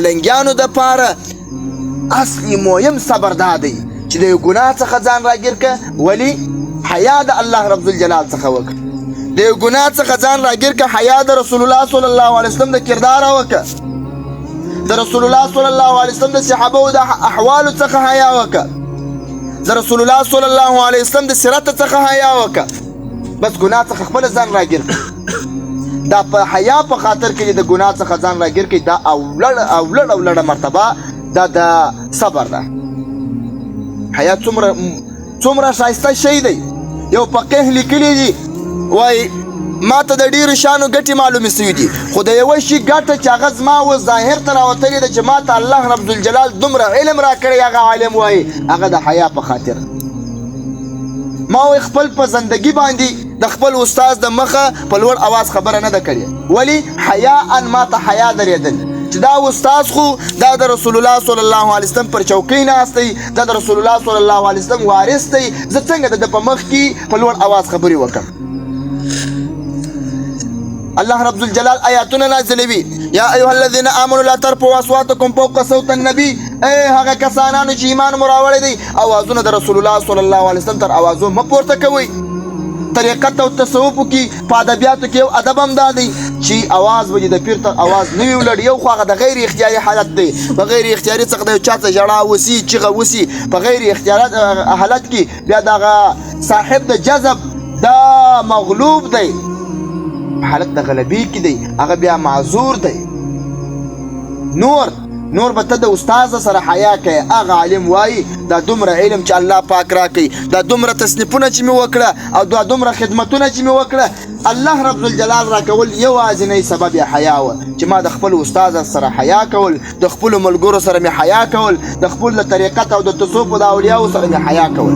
ملنګیانو دپاره اصلي مهم صبر دا دی چې د یو ګناه څخه ځان راګیر که. ولې؟ حیا د الله رب الجلال څخه وکړه. د یو ګناه څخه ځان راګیر که، حیا د رسول الله صلی الله علیه وسلم د کرداره وکړه، د رسول الله صلی الله علیه وسلم د صحابو د احوالو څخه حیا وکړه، د رسول الله صلی الله علیه وسلم د سیرت څخه حیا وکړه. بس ګناه څخه خپل ځان راګیر کړه. دا په حیا په خاطر کې د ګناه څخه ځان راګیر کړي، دا اولړه مرتبه دا د صبر ده. حیا څومره ښایسته شی دی. یو فقیه لیکلی دي، وایي ما ته د ډېرو شیانو ګټې معلومې سوي دي، خو د یوه شي ګټه چې هغه زما اوس ظاهر ته راوتلې ده چې ما ته الله رب الجلال دومره علم راکړی، هغه عالم وایي هغه د حیا په خاطر. ما وایي خپل په زندګي باندې د خپل استاذ د مخه په لوړ اواز خبره نه ده کړې. ولې؟ حیا ان ما ته حیا درېدل چې دا استاذ خو دا د رسول الله صلی الله علیه وسلم پر چوکۍ ناست دی، دا د رسول الله صلی الله علیه وسلم وارث دی، زه څنګه د په مخ کې په لوړ اواز خبرې وکړم؟ الله رب الجلال آیاتونه نازلوي. یا ایها الذین آمنوا لا ترفعوا اصواتکم فوق صوت النبی. ای هغه کسانانو چې ایمان مو راوړی دی، اوازونه د رسول الله صلی الله علیه وسلم تر اوازو مه پورته کوئ. طریقت او تصوفو کې په ادبیاتو کې یو ادب هم دا دی چې اواز به د پیر تر اواز نه وي ولړ. یو خو هغه د غیر اختیاري حالت دی، په غیر اختیاري څخه د یو چا ته ژړا وسي، چغه وسي، په غیر اختیاري حالت کې بیا دغه صاحب د جذب دا مغلوب دی، حالت د غلبي کې دی، هغه بیا معذور دی. نور به ته د استاد سره حیا کوي. هغه عالم وایي دا دومره علم چې الله پاک راکوي، دا دومره تصنیفونه چې مې وکړه او دا دومره خدمتونه چې مې وکړه، الله رب الجلال راکول یوازینی سبب یې حیا وه چې ما د خپل استاد سره حیا کول، د خپلو ملګرو سره مې حیا کول، د خپل د طریقت او د تصوف د اولیاو سره مې حیا کول.